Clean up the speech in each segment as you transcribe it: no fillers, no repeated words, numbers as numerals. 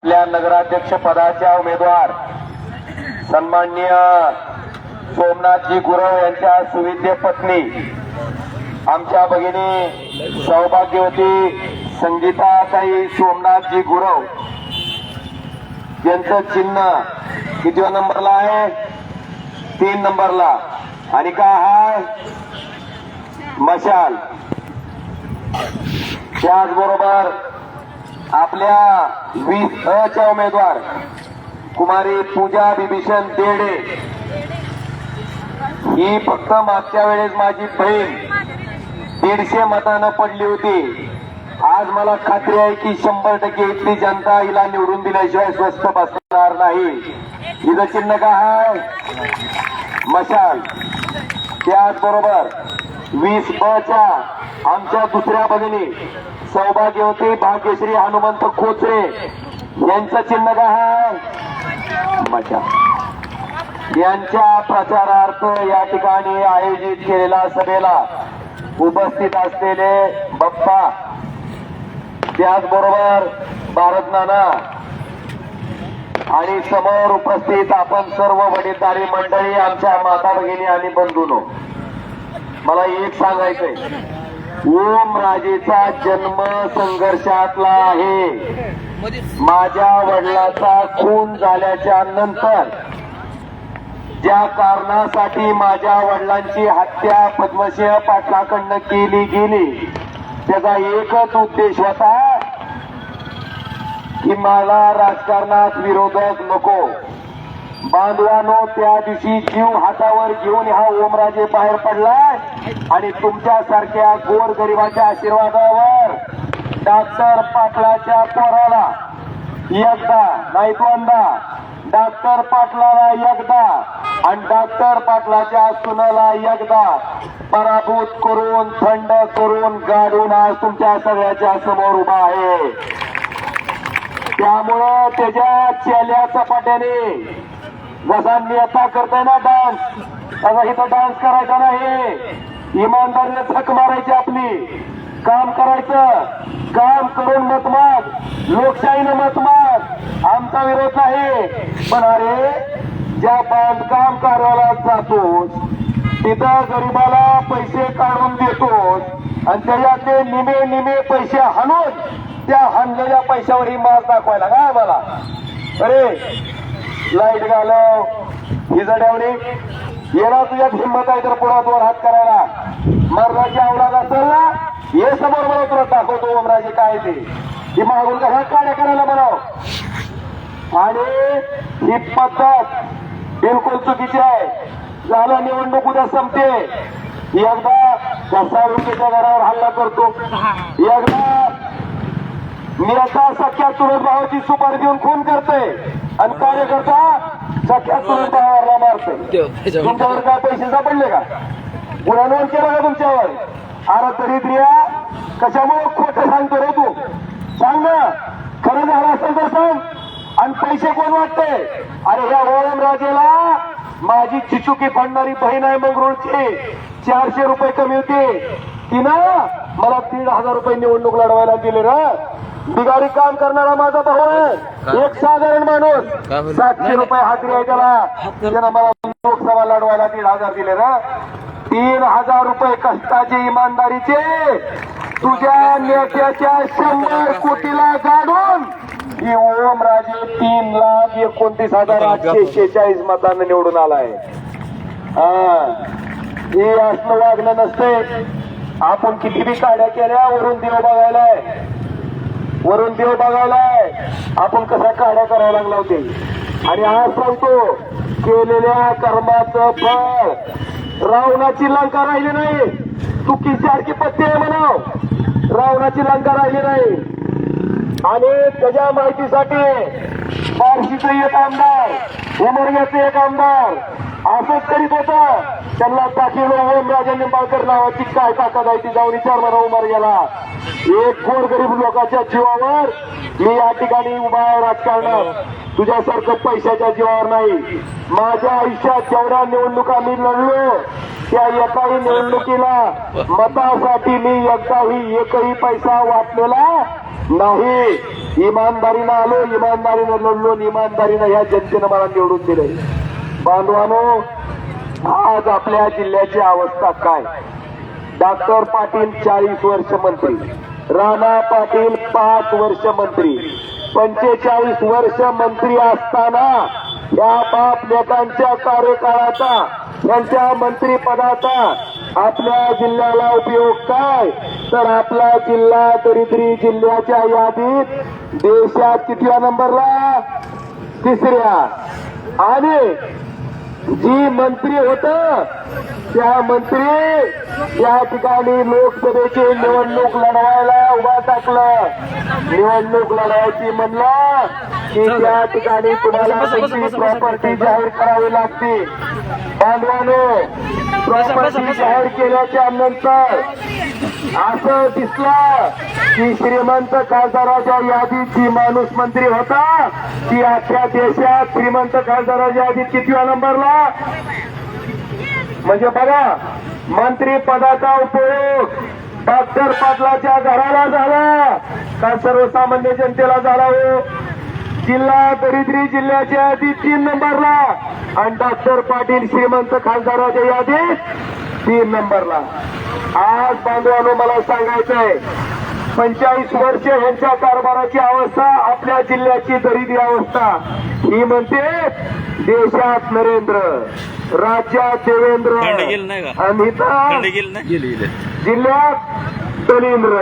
आपल्या नगराध्यक्ष पदाच्या उमेदवार सन्माननीय सोमनाथजी गुरव यांच्या सुविद्य पत्नी आमच्या भगिनी सौभाग्यवती संगीताताई सोमनाथजी गुरव यांचं चिन्ह कितव्या नंबरला आहे? 3 नंबरला. आणि काय आहे? मशाल. त्याचबरोबर आपल्या 20 च्या उमेदवार कुमारी पूजा बिभीषण देडे ही फक्त मागच्या वेळेस माझी बहीण 150 मतांना पडली होती. आज मला खात्री आहे की 100% इथली जनता हिला निवडून दिल्याशिवाय स्वस्थ बसणार नाही. हिचं चिन्ह काय आहे? मशाल. त्याचबरोबर 20 च्या आमच्या दुसऱ्या भगिनी सौभाग्यवती भाग्यश्री हनुमंत खोचरे यांचं चिन्ह काय आहे? मशाल. यांच्या प्रचारार्थ या ठिकाणी आयोजित केलेल्या सभेला उपस्थित असलेले बाप्पा, त्याचबरोबर भारत नाना आणि समोर उपस्थित आपण सर्व वडीलधारी मंडळी, आमच्या माता भगिनी आणि बंधूंनो, मला एक सांगायचंय, ओमराजेचा जन्म संघर्षातला आहे. माझ्या वडिलाचा खून झाल्याच्या नंतर ज्या कारणासाठी माझ्या वडिलांची हत्या पद्मसिंह पाटलाकडनं केली गेली त्याचा एकच उद्देश होता की मला राजकारणात विरोधक नको. बांधवानो, त्या दिवशी जीव हातावर घेऊन हा ओमराजे बाहेर पडलाय आणि तुमच्यासारख्या गोरगरिबाच्या आशीर्वादावर डॉक्टर पाटलाच्या पोराला एकदा नाही दोनदा, डॉक्टर पाटलाला एकदा आणि डॉक्टर पाटलाच्या सुनाला एकदा पराभूत करून, थंड करून, गाडून आज तुमच्या सगळ्याच्या समोर उभा आहे. त्यामुळं त्याच्या चेल्या चपाट्याने जसा नेता करताय ना डान्स, तसा इथं डान्स करायचा नाही. इमानदारीने थक मारायची, आपली काम करायचं, काम करून मत माग, लोकशाहीनं मत माग, आमचा विरोध नाही. पण अरे, ज्या बांधकाम कार्यालयात जातोस तिथं गरीबाला पैसे काढून देतोस आणि त्याच्यातले निमे पैसे हाणून त्या हाणलेल्या पैशावर ही मार दाखवायला काय मला? अरे लाईट घालव, हिजड्यावणी येणार, तुझ्यात हिंमत आहे तर पुढे 2 हात करायला. मर्दाची अवलाद असेल ना, हे समोर मला तुला दाखवतो ओमराजे काय ते. ही मागून कशा काड्या करायला म्हणाव. आणि ही पद्धत बिलकुल चुकीची आहे. झालं, निवडणूक उद्या संपते. एकदा कसाळुकीच्या घरावर हल्ला करतो, एकदा नेता सख्या चुलत भावाची सुपारी देऊन खून करते आणि कार्यकर्ता सख्या चुलत भावाला मारते. तुमच्यावर काय पैसे सापडले का? गुन्हा नोंद केला का तुमच्यावर? अरे दरिद्रिया, कशामुळे खोटं सांगतो रे तू? सांग ना, खरं झालं असेल तर सांग. आणि पैसे कोण वाटते? अरे ह्या ओमराजेला माझी चिचुकी फाडणारी बहीण आहे मंगरुळची, 400 रुपये कमी होते, तिनं मला 1,500 रुपये निवडणूक लढवायला दिले ना. बिगारी काम करणारा माझा भाऊ आहे, एक साधारण माणूस, 700 रुपये हाजरी आहे त्याला, त्यानं मला लोकसभा लढवायला 1,500 दिले ना. 3,000 रुपये कष्टाचे, इमानदारीचे तुझ्या नेत्याच्या 100 कोटीला गाडून ही ओमराजे 3,29,846 मतांना निवडून आलाय. हे असलं वागणं नसते. आपण किती बी काड्या केल्या, वरून देव बघायलाय, वरून देव बघायलाय आपण कशा काड्या करायला लागला होते. आणि आज सांगतो, केलेल्या कर्माचं फळ. रावणाची लंका राहिली नाही, चुकीसारखी पत्ती आहे म्हणाव, रावणाची लंका राहिली नाही. आणि त्याच्या माहितीसाठी बार्शीचं एक आमदार, उमरग्याचं एक आमदार असंच करीत होता. त्यांना दाखिलं ओमराजे निंबाळकर नावाची काय ताकद आहे ती जाऊन विचार म्हणा उमरग्याला. एक गोरगरीब लोकांच्या जीवावर मी या ठिकाणी उभा आहे राजकारणात, तुझ्यासारखं पैशाच्या जीवावर नाही. माझ्या आयुष्यात जेवढ्या निवडणुका मी लढलो त्या एकाही निवडणुकीला मतासाठी मी एकदाही एकही पैसा वाटलेला नाही, इमानदारीनं आलो, इमानदारीनं लढलो, इमानदारीनं ह्या जनतेनं मला निवडून दिले. बांधवानो, आज आपल्या जिल्ह्याची अवस्था काय? डॉक्टर पाटील 40 वर्ष मंत्री, राणा पाटील 5 वर्ष मंत्री, 45 वर्ष मंत्री असताना या बाप लेकांच्या कार्यकाळाचा, यांच्या मंत्रिपदाचा आपल्या जिल्ह्याला उपयोग काय? तर आपला जिल्हा दरिद्री जिल्ह्याच्या यादीत देशात कितव्या नंबरला? 3ऱ्या. आणि जी मंत्री होत त्या मंत्री त्या ठिकाणी लोकसभेची निवडणूक लढवायला उभा टाकलं. निवडणूक लढवायची म्हणलं की त्या ठिकाणी तुम्हाला तुमची प्रॉपर्टी जाहीर करावी लागते. बांधवानो, प्रॉपर्टी जाहीर केल्याच्या नंतर असं दिसलं की श्रीमंत खासदाराच्या यादीत जी माणूस मंत्री होता ती अख्ख्या देशात श्रीमंत खासदाराच्या यादीत कितव्या नंबरला? म्हणजे बघा, मंत्री पदाचा उपयोग डॉक्टर पाटलाच्या घराला झाला का सर्वसामान्य जनतेला झाला हो? जिल्हा दरिद्री जिल्ह्याच्या यादीत 3 नंबरला आणि डॉक्टर पाटील श्रीमंत खासदाराच्या यादीत 3 नंबरला. आज बांधवांनो, मला सांगायचंय, 45 वर्ष यांच्या कारभाराची अवस्था, आपल्या जिल्ह्याची दरिद्री अवस्था ही म्हणते देशात नरेंद्र, राज्यात देवेंद्र आणि जिल्ह्यात दलिंद्र.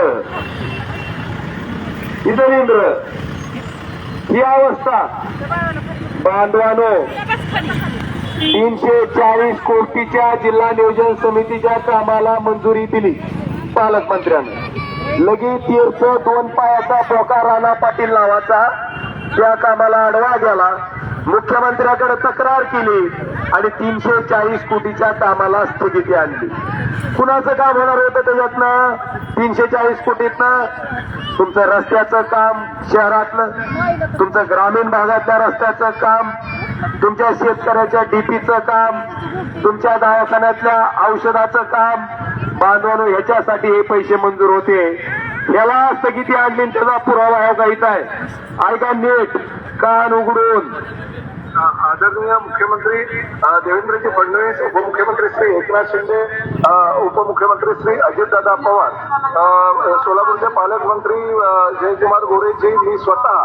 ही अवस्था. बांधवानो, 340 कोटीच्या जिल्हा नियोजन समितीच्या कामाला मंजुरी दिली पालकमंत्र्यांनी. लगेच तीरचं 2 पायाचा पोका राणा पाटील नावाचा त्या कामाला आडवा गेला, मुख्यमंत्र्याकडे तक्रार केली आणि 340 कोटीच्या कामाला स्थगिती आणली. कुणाचं काम होणार होतं त्याच्यातनं? 340 कोटीतनं तुमचं रस्त्याचं काम शहरातलं, तुमचं ग्रामीण भागातल्या रस्त्याचं काम, तुमच्या शेतकऱ्याच्या डीपीचं काम, तुमच्या दवाखान्यातल्या औषधाचं काम. बांधवांनो, ह्याच्यासाठी हे पैसे मंजूर होते. याला स्थगिती आणली, त्याचा पुरावा हा काहीच आहे. ऐका नीट, कान उघडून. आदरणीय मुख्यमंत्री देवेंद्रजी फडणवीस, उपमुख्यमंत्री श्री एकनाथ शिंदे, उपमुख्यमंत्री श्री अजितदादा पवार, सोलापूरचे पालकमंत्री जयकुमार गोरेजी, मी स्वतः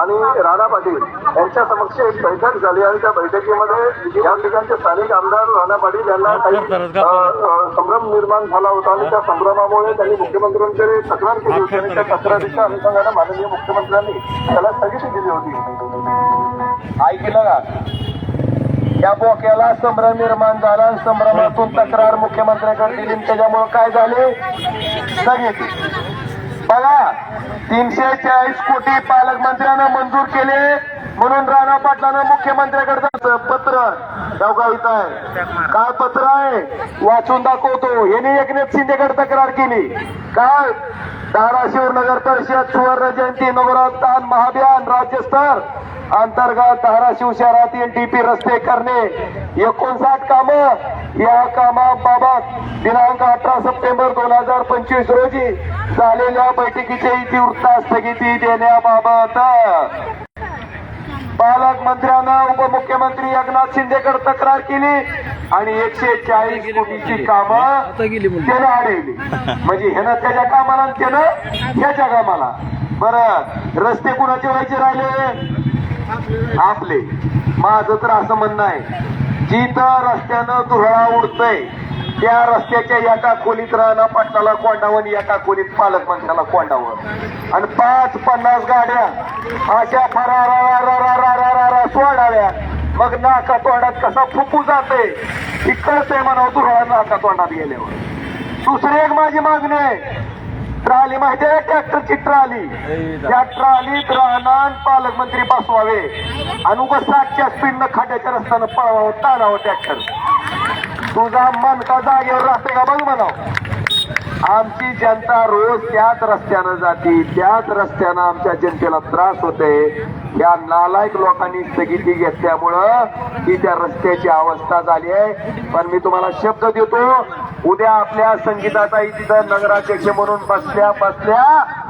आणि राणा पाटील यांच्या समक्ष एक बैठक झाली आणि त्या बैठकीमध्ये या ठिकाणचे स्थानिक आमदार राणा पाटील यांना काही संभ्रम निर्माण झाला होता आणि त्या संभ्रमामुळे त्यांनी मुख्यमंत्र्यांकडे तक्रार केली होती आणि त्या तक्रारीच्या अनुषंगाने माननीय मुख्यमंत्र्यांनी त्याला स्थगिती दिली होती. ऐकलं का? या बोक्याला संभ्रम निर्माण झाला, संभ्रमातून तक्रार मुख्यमंत्र्यांकडे दिली, त्याच्यामुळे काय झाले? स्थगिती. बघा, 340 कोटी पालकमंत्र्यांना मंजूर केले म्हणून राणा पाटलानं मुख्यमंत्र्यांकडे पत्र इथं आहे. काय पत्र आहे? वाचून दाखवतो. यांनी एकनाथ शिंदेकडे तक्रार केली. काय? धाराशिव नगर परिषद सुवर्ण जयंती नगरोत्थान महाअभियान राज्यस्तर अंतर्गत धाराशिव शहरातील डीपी रस्ते करणे 59 कामं. या कामाबाबत दिनांक 18 सप्टेंबर 2025 रोजी झालेल्या बैठकीच्या इतिवृत्त स्थगिती देण्याबाबत पालकमंत्र्यांना उपमुख्यमंत्री एकनाथ शिंदेकडे तक्रार केली आणि 140 कोटीची कामं त्यानं अडवली. म्हणजे ह्यानं त्याच्या कामाला आणि त्यानं ह्याच्या कामाला. बरं, रस्ते कुणाचे व्हायचे राहिले? आपले. माझं तर असं म्हणणं आहे, जिथं रस्त्यानं धुरळा उडतय त्या रस्त्याच्या एका खोलीत राणा पाटलाला कोंडावं, एका खोलीत पालकमंत्र्याला कोंडावं आणि 5-50 गाड्या अशा फरारा सोडाव्या. मग नाका तोंडात कसा फुफू जाते ही कळतंय म्हणा धुरळा नाका तोंडात गेल्यावर. दुसरी एक माझी मागणी आहे, ट्राली माहिती आहे, ट्रॅक्टरची ट्राली, त्या ट्रालीत राहणार पालकमंत्री बसवावे आणि उगा 60च्या स्पीडनं खाड्याच्या रस्त्यानं पळवावं, ताणावं ट्रॅक्टर. तुझा मन का जागेवर राहते का बघ म्हणावं. आमची जनता रोज त्याच रस्त्यानं जाते, त्याच रस्त्यानं आमच्या जनतेला त्रास होते. या नालायक लोकांनी स्थगिती घेतल्यामुळं ही त्या रस्त्याची अवस्था झाली आहे. पण मी तुम्हाला शब्द देतो, उद्या आपल्या संगीताताई तिथं नगराध्यक्ष म्हणून बसल्या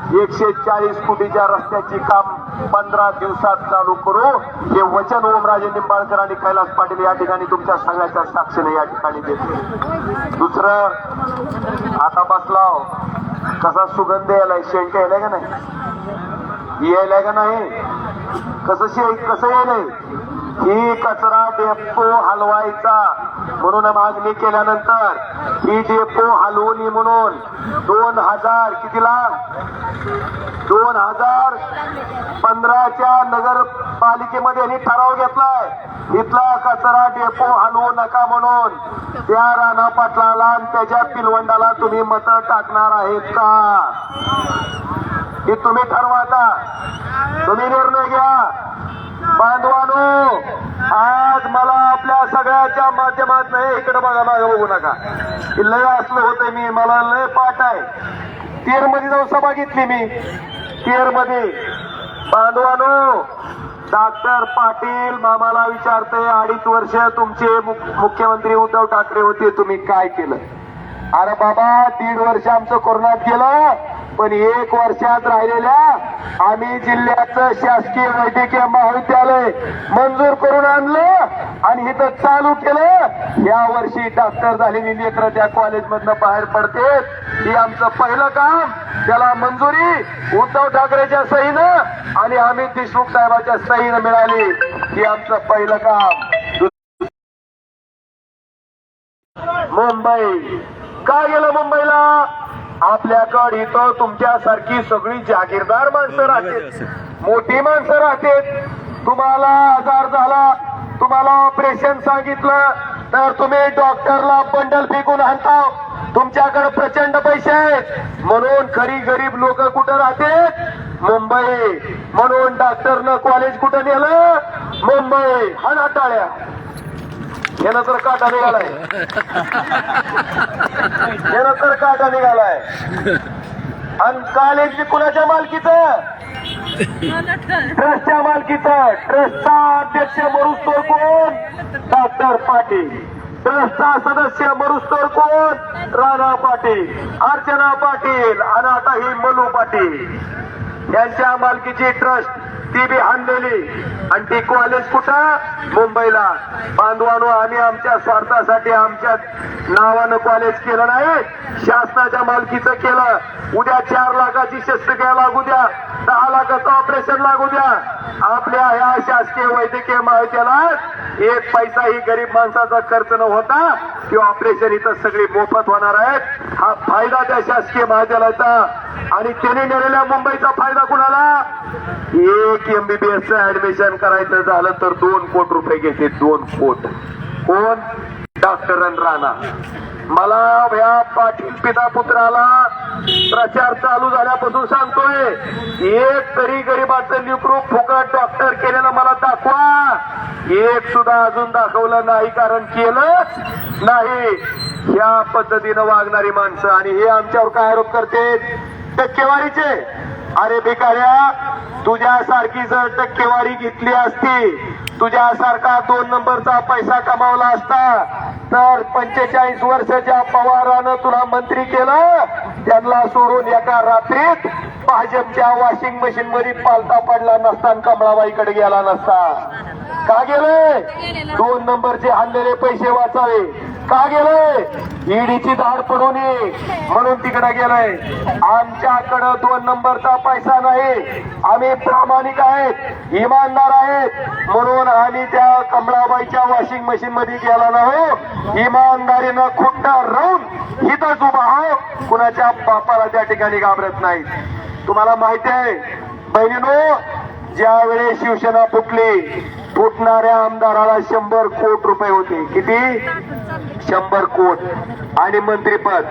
140 कोटीच्या रस्त्याची काम 15 दिवसात चालू करू, हे वचन ओमराजे निंबाळकर आणि कैलास पाटील या ठिकाणी तुमच्या सगळ्याच्या साक्षीने या ठिकाणी देते. दुसरं, आता बसलाव कसा सुगंध यायलाय, शेंट यायलाय का नाही, यायलाय का नाही, कसं यायलंय, ही कचरा डेपो हलवायचा म्हणून मागणी केल्यानंतर ही डेपो हलवून म्हणून 2000 कितीला 2015च्या नगरपालिकेमध्ये ठराव घेतलाय, इथला कचरा डेपो हलवू नका म्हणून. त्या राणा पाटलाला आणि त्याच्या पिलवंडाला तुम्ही मत टाकणार आहेत का, हे तुम्ही ठरवा. आता तुम्ही निर्णय घ्या. बांधवानो, आज मला आपल्या सगळ्याच्या माध्यमात इकडे बघा, मागे बघू नका, लय असलं होतंय, मी मला लय पाठ आहे. तेर मध्ये जाऊन सभा घेतली मी, तेर मध्ये. बांधवानो, डॉक्टर पाटील मामाला विचारते, 2.5 वर्ष तुमचे मुख्यमंत्री उद्धव ठाकरे होते, तुम्ही काय केलं? अरे बाबा, 1.5 वर्ष आमचं कोरोनात गेलं, पण 1 वर्षात राहिलेल्या आम्ही जिल्ह्याचं शासकीय वैद्यकीय महाविद्यालय मंजूर करून आणलं आणि इथं चालू केलं. या वर्षी डॉक्टर झालेली लेकरं त्या कॉलेजमधनं बाहेर पडते, ही आमचं पहिलं काम. त्याला मंजुरी उद्धव ठाकरेच्या सहीनं आणि अमित देशमुख साहेबांच्या सहीनं मिळाली, ही आमचं पहिलं काम. मुंबई का गेलं मुंबईला? आपल्याकडे इथं तुमच्यासारखी सगळी जागीरदार माणसं राहतात, मोठी माणसं राहतात. तुम्हाला आजार झाला, तुम्हाला ऑपरेशन सांगितलं तर तुम्ही डॉक्टरला बंडल फेकून आणता. तुमच्याकडे प्रचंड पैसे आहेत म्हणून खरी गरीब लोक कुठं राहतात? मुंबई. म्हणून डॉक्टरनं कॉलेज कुठं नेलं? मुंबई. हा ना टाळ्या, यानं तर काटा निघालाय, यानं तर काटा निघालाय. आणि कॉलेज कुणाच्या मालकीचं? ट्रस्टच्या मालकीचं. ट्रस्टचा अध्यक्ष मरुस्तोर कोण? डॉक्टर पाटील. ट्रस्टचा सदस्य मरुस्तोर कोण? राणा पाटील, अर्चना पाटील आणि आता ही मलू पाटील. यांच्या मालकीची ट्रस्ट ती बी आणलेली आणि ती कॉलेज कुठं? मुंबईला. बांधवानो, आम्ही आमच्या स्वार्थासाठी आमच्या नावानं कॉलेज केलं नाही, शासनाच्या मालकीचं केलं. उद्या 4 लाखाची शस्त्रक्रिया लागू द्या, 10 लाखाचं ऑपरेशन लागू द्या. आपल्या ह्या शासकीय वैद्यकीय महाविद्यालयात 1 पैसाही गरीब माणसाचा खर्च न होता की ऑपरेशन इथं सगळी मोफत होणार आहेत. हा फायदा त्या शासकीय महाविद्यालयाचा. आणि त्याने नेलेल्या मुंबईचा फायदा कुणाला? 1 MBBS ऍडमिशन करायचं झालं तर 2 कोटी रुपये घेते, 2 कोटी. कोण? डॉक्टर राणा. मला या पाटील पिता पुत्राला प्रचार चालू झाल्यापासून सांगतोय, एक तरी गरीबाचं लेकरू फुकट डॉक्टर केलेलं मला दाखवा. एक सुद्धा अजून दाखवलं नाही, कारण केलंच नाही. ह्या पद्धतीनं वागणारी माणसं. आणि हे आमच्यावर काय आरोप करते? टक्केवारीचे. अरे भिकाऱ्या, तुझ्यासारखी जर टक्केवारी घेतली असती, तुझ्यासारखा 2 नंबरचा पैसा कमावला असता तर 45 वर्षाच्या पवारानं तुला मंत्री केलं. त्यांना सोडून एका रात्रीत भाजपच्या वॉशिंग मशीन मध्ये पालथा पडला नसता आणि कमळाबाईकडे गेला नसता. का गेले? 2 नंबरचे आणलेले पैसे वाचावे. का गेले? ईडीची धाड पडू नये म्हणून तिकडे गेलंय. आमच्याकडं 2 नंबरचा पैसा नाही, आम्ही प्रामाणिक आहेत, इमानदार आहेत म्हणून आम्ही त्या कमळाबाईच्या वॉशिंग मशीन मध्ये गेला नाही. इमानदारीनं खुट्ट राहून इथंच उभा आहो, कुणाच्या बापाला त्या ठिकाणी घाबरत नाही. तुम्हाला माहिती आहे बहिणीनो, ज्या वेळेस शिवसेना फुटणाऱ्या आमदाराला 100 कोटी रुपये होते. किती? 100 कोटी. आणि मंत्रीपद.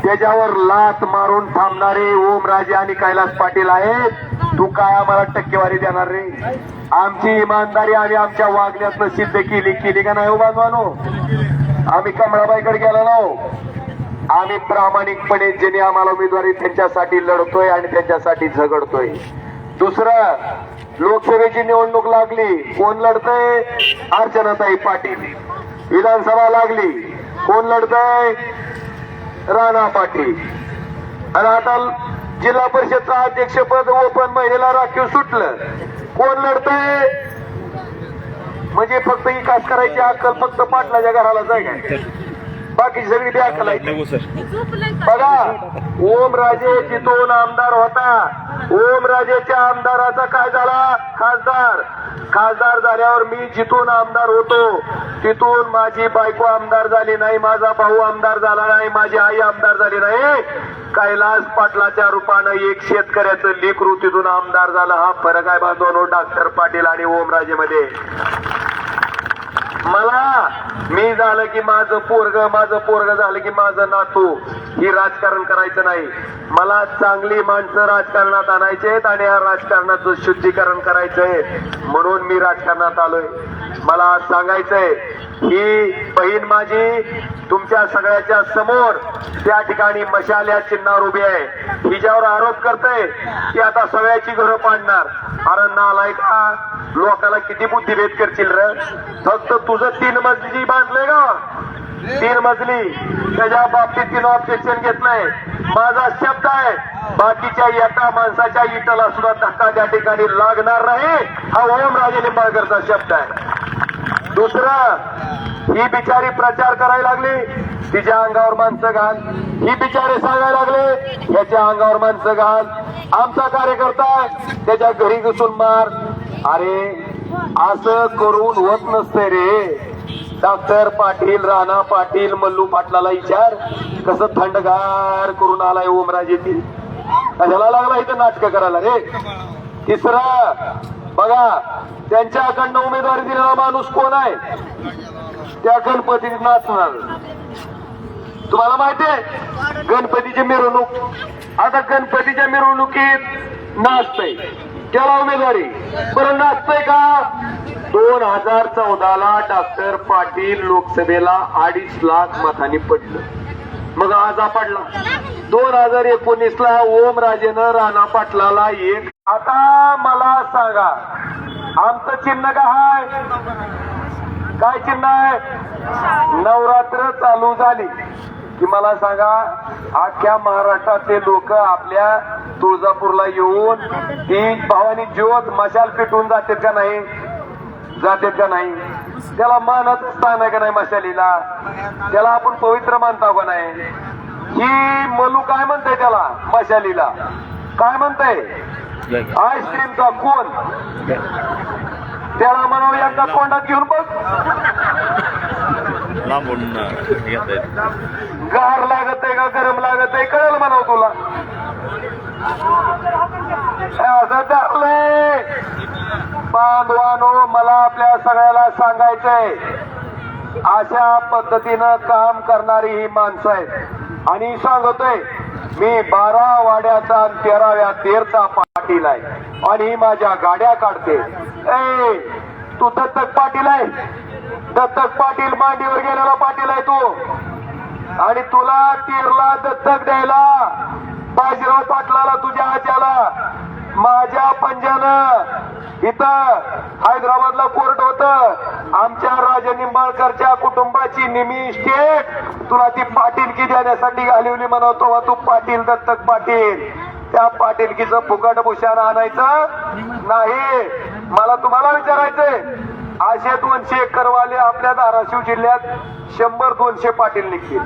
त्याच्यावर लात मारून थांबणारे ओमराजे आणि कैलास पाटील आहेत. तू काय आम्हाला टक्केवारी देणार रे? आमची इमानदारी आणि आमच्या वागण्यातनं सिद्ध केली का नाही हो बांधवानो? आम्ही कमळाबाईकडे गेलो नाहो. आम्ही प्रामाणिकपणे ज्यांनी आम्हाला उमेदवारी त्यांच्यासाठी लढतोय आणि त्यांच्यासाठी झगडतोय. दुसरं, लोकसभेची निवडणूक लागली, कोण लढतंय? अर्चनाताई पाटील. विधानसभा लागली, कोण लढतंय? राणा पाटील. आणि आता जिल्हा परिषदचं अध्यक्षपद ओपन महिलेला राखीव सुटलं. कोण लढतंय? म्हणजे फक्त विकास करायची अक्कल फक्त पाटलाच्या घरालाच आहे काय? बाकी सगळी बी अक्कल आहे. बघा, ओमराजे जिथून आमदार होता, ओमराजेच्या आमदाराचा काय झाला? खासदार झाल्यावर मी जिथून आमदार होतो तिथून माझी बायको आमदार झाली नाही, माझा भाऊ आमदार झाला नाही, माझी आई आमदार झाली नाही. कैलास पाटलाच्या रूपानं एक शेतकऱ्याचं लेकरू तिथून आमदार झालं. हा फरक आहे बांधवांनो डॉक्टर पाटील आणि ओमराजे मध्ये. मला मी झालं की माझं पोरग झालं की माझं नातू, ही राजकारण करायचं नाही. मला चांगली माणसं राजकारणात आणायचे आणि या राजकारणाचं शुद्धीकरण करायचंय म्हणून मी राजकारणात आलोय. मला आज सांगायचंय ही बहीण माझी तुमच्या सगळ्याच्या समोर त्या ठिकाणी मशाल या चिन्हावर उभी आहे. हिच्यावर आरोप करते की आता सगळ्याची घरं पाडणार. अरे नालाय का, लोकांना किती बुद्धिभेद करशील र? फक्त तुझं 3 मजली बांधलंय का? 3 मजली, त्याच्या बाबतीत तिनं ऑब्जेक्शन घेतलंय. माझा शब्द आहे बाकीच्या एका माणसाच्या इटाला सुद्धा धक्का त्या ठिकाणी लागणार नाही. हा ओमराजे निंबाळकरचा शब्द आहे. दुसरं, ही बिचारी प्रचार करायला लागली, तिच्या अंगावर माणसं घाल. ही बिचारे सांगायला लागले याच्या अंगावर माणसं घाल. आमचा कार्यकर्ता आहे त्याच्या घरी घुसून मार. अरे असं करून होत नसते रे. डॉक्टर पाटील, राणा पाटील, मल्लू पाटलाला विचार कसं थंडगार करून आलाय ओमराजे. ती कशाला लागला इथं नाटक करायला रे. तिसरं बघा, त्यांच्याकडनं उमेदवारी दिलेला माणूस कोण आहे? त्या गणपती नाचणार. तुम्हाला माहितीये गणपतीची मिरवणूक, आता गणपतीच्या मिरवणुकीत नाचतय त्याला उमेदवारी. बरं नाचतय का? 2014ला डॉक्टर पाटील लोकसभेला 2.5 लाख मतांनी पडलं. मग आज पडला 2019ला ओमराजेनं राणा पाटलाला 1. आता मला सांगा आमचं चिन्ह काय? काय चिन्ह आहे? नवरात्र चालू झाली की मला सांगा अख्ख्या महाराष्ट्रातले लोक आपल्या तुळजापूरला येऊन ती भवानी ज्योत मशाल पेटून जातात का नाही? जातात का नाही? त्याला मानाचं स्थान आहे का नाही मशालीला? त्याला आपण पवित्र मानतो का नाही? ही मलू काय म्हणताय त्याला? मशालीला काय म्हणताय? आईस्क्रीमचा कोण? त्याला म्हणावं एकदा तोंडात घेऊन बघ. गार लागत आहे का गरम लागत आहे कळलं म्हणावं तुला. असं ठरलंय बांधवानो. मला आपल्या सगळ्याला सांगायचंय अशा पद्धतीनं काम करणारी ही माणसं आहेत. आणि सांगतोय मी 12 वाड्याचा आणि 13व्या तेरचा पाटील आहे आणि माझ्या गाड्या काढते. ए तू दत्तक पाटील आहे? दत्तक पाटील मांडीवर गेलेला पाटील आहे तू. आणि तुला तेरला दत्तक द्यायला बाजीराव पाटलाला तुझ्या आज्याला माझ्या पंजानं इथं हैदराबादला कोर्ट होत. आमच्या राजा निंबाळकरच्या कुटुंबाची निमी स्टेट तुला ती पाटीलकी देण्यासाठी घालवली म्हणतो. तू पाटील दत्तक पाटील. त्या पाटीलकीचं फुकट भूषण आणायचं नाही. मला तुम्हाला विचारायचंय असे 200 एकरवाले आपल्या धाराशिव जिल्ह्यात 100-200 पाटील निघतील.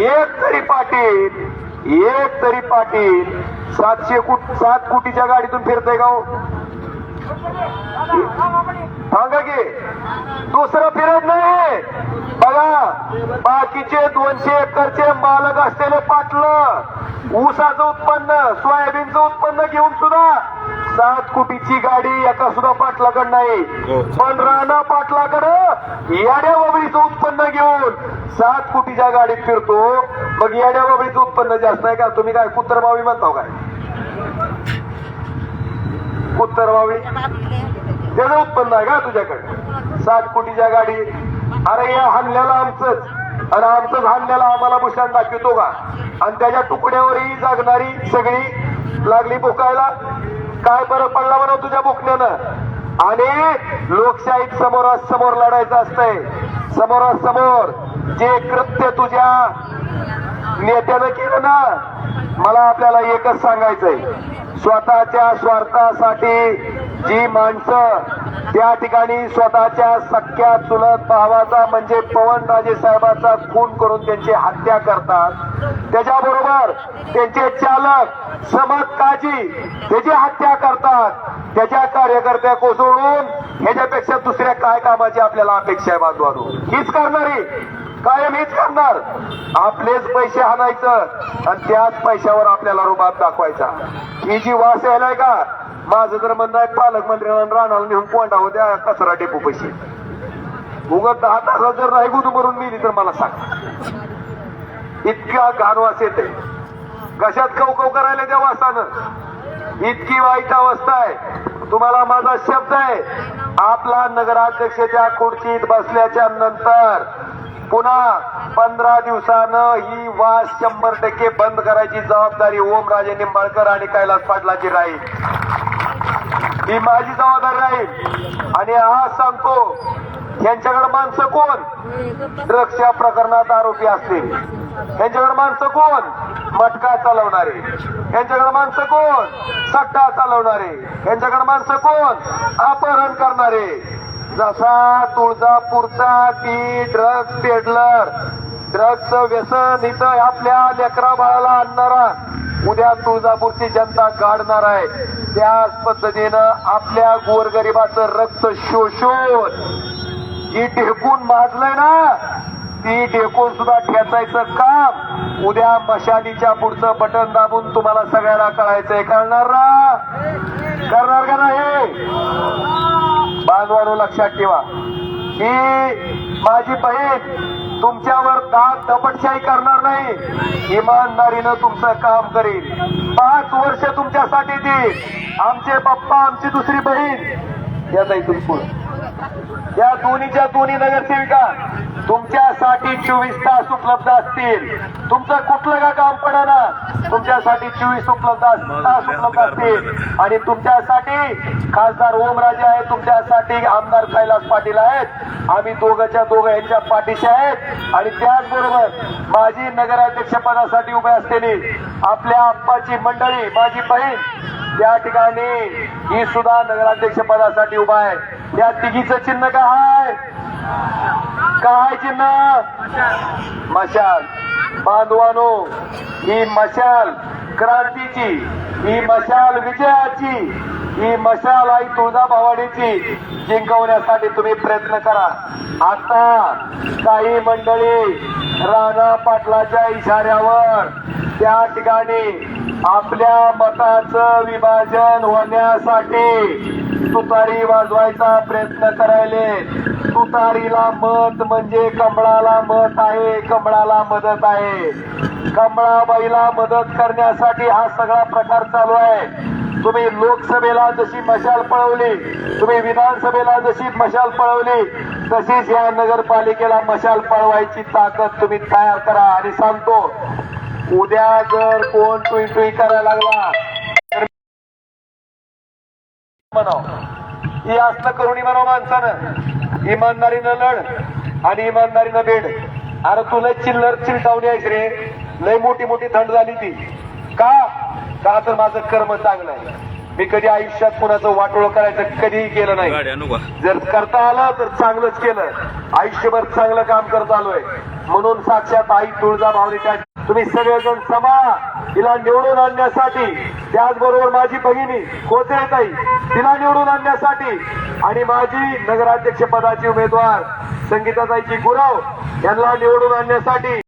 एक तरी पाटील 7 कोटीच्या गाडीतून फिरतय का? सांगा की दुसरं फिरत नाही. बघा बाकीचे 200 एकरचे मालक असलेले पाटलं ऊसाचं उत्पन्न सोयाबीनचं उत्पन्न घेऊन सुद्धा 7 कोटीची गाडी एका सुद्धा पाटलाकडे नाही. पण राणा पाटलाकडं येड्या बाबळीचं उत्पन्न घेऊन 7 कोटीच्या गाडीत फिरतो. मग येड्या बाबळीचं उत्पन्न जास्त आहे का? तुम्ही काय कुत्तरबावी म्हणता काय? कुत्तरबावी त्याचं उत्पन्न आहे का तुझ्याकडे? 7 कोटीच्या गाडी. अरे या हल्ल्याला आमचंच आणि आमचंच हल्ल्याला आम्हाला भूषण दाखवतो का? आणि त्याच्या तुकड्यावरही जागणारी सगळी लागली भुकायला. काय फरक पडला म्हणा तुझ्या भुकण्यानं? आणि लोकशाहीत समोरासमोर लढायचं असतंय. समोरासमोर जे कृत्य तुझ्या नेत्यानं केलं ना. मला आपल्याला एकच सांगायचंय, स्वतःच्या स्वार्थासाठी जी माणसं त्या ठिकाणी स्वतःच्या सख्या चुलत भावाचा म्हणजे पवनराजे साहेबाचा खून करून त्यांची हत्या करतात, त्याच्याबरोबर त्यांचे चालक समत काजी त्याची हत्या करतात, त्याच्या कार्यकर्त्या कोसळून ह्याच्यापेक्षा दुसऱ्या काय कामाची आपल्याला अपेक्षा आहे बांधवानो? हीच करणारी कायम हीच करणार. आपलेच पैसे हाणायचं आणि त्याच पैशावर आपल्याला रुबाब दाखवायचा. ही जी वास यायलाय का, माझं तर म्हणणं आहे पालकमंत्र्यांना राणाला नेऊन कोंडावं द्या कचरा डेपो पैसे. उगत 10 तासात जर नाही गुदू मरून मिली तर मला सांग. इतका घाण वास येते, कशात कवकव करायला त्या वासानं. इतकी वाईट अवस्था आहे. तुम्हाला माझा शब्द आहे, आपला नगराध्यक्ष त्या खुर्चीत बसल्याच्या नंतर पुन्हा 15 दिवसानं ही वास 100% बंद करायची जबाबदारी ओमराजे निंबाळकर आणि कैलास पाटलाची राहील. ही माझी जबाबदारी राहील. आणि हा सांगतो, यांच्याकडे माणसं कोण? ड्रग्सच्या प्रकरणात आरोपी असतील. यांच्याकडे माणसं कोण? मटका चालवणारे. यांच्याकडे माणसं कोण? सट्टा चालवणारे. यांच्याकडे माणसं कोण? अपहरण करणारे. जसा तुळजापूरचा ती ड्रग्स पेडलर, ड्रग्सचं व्यसन इथं आपल्या लेकरा बाळाला आणणारा उद्या तुळजापूरची जनता गाडणार आहे, त्याच पद्धतीनं आपल्या गोरगरिबाचं रक्त शोषून जी ढेकून माजलंय ना, ती ढेकून सुद्धा ठेचायचं काम उद्या मशालीच्या पुढचं बटन दाबून तुम्हाला सगळ्याला कळायचंय. कळणार ना? करणार का नाही? बांधवानो लक्षात ठेवा, ही माझी बहीण तुमच्यावर दात दपटशाही करणार नाही, इमानदारीनं तुमचं काम करील. 5 वर्ष तुमच्यासाठी देईल. आमचे पप्पा, आमची दुसरी बहीण याचा इथून पुढे या दोन्हीच्या दोन्ही नगरसेविका तुमच्यासाठी 24 तास उपलब्ध असतील. तुमचं कुठलं का काम पडना, तुमच्यासाठी 24 तास उपलब्ध असतील. आणि तुमच्यासाठी खासदार ओमराजे आहेत, तुमच्यासाठी आमदार कैलास पाटील आहेत. आम्ही दोघंच्या दोघं यांच्या पाठीशी आहेत. आणि त्याचबरोबर माझी नगराध्यक्ष पदासाठी उभे असलेली आपल्या आप्पाची मंडळी, माझी बहीण त्या ठिकाणी ही सुद्धा नगराध्यक्ष पदासाठी उभा आहे. त्या तिघीचं चिन्ह काय? काय चिन्ह? मशाल. बांधवानो, ही मशाल क्रांतीची, ही मशाल विजयाची, ही मशाल आई तुळजाभवानीची जिंकवण्यासाठी तुम्ही प्रयत्न करा. आता काही मंडळी राणा पाटलाच्या इशाऱ्यावर त्या ठिकाणी आपल्या मताचं विभाजन होण्यासाठी तुतारी वाजवायचा प्रयत्न करायले. तुतारीला मत म्हणजे कमळाला मत आहे, कमळाला मदत आहे. कमळाबाईला मदत करण्यासाठी हा सगळा प्रकार चालू आहे. तुम्ही लोकसभेला जशी मशाल पळवली, तुम्ही विधानसभेला जशी मशाल पळवली, तशीच या नगरपालिकेला मशाल पळवायची ताकद तुम्ही तयार करा. आणि सांगतो, उद्या जर कोण टुई टुई करायला लागला तर म्हणाव, ही असलं करुणी म्हणावं माणसानं. इमानदारीनं लढ आणि इमानदारीनं भेड. अरे तुला चिल्लर चिलटावणी आहेस रे, लय मोठी मोठी थंड झाली ती. का तर माझं कर्म चांगलं आहे. मी कधी आयुष्यात कुणाचं वाटोळ करायचं कधीही केलं नाही. जर करता आलं तर चांगलंच केलं. आयुष्यभर चांगलं काम करत आलोय. म्हणून साक्षात आई तुळजाभवानीच्या तुम्ही सगळेजण समा तिला निवडून आणण्यासाठी, त्याचबरोबर माझी भगिनी कोचरेताई तिला निवडून आणण्यासाठी आणि माझी नगराध्यक्ष पदाची उमेदवार संगीताताईची गुरव यांना निवडून आणण्यासाठी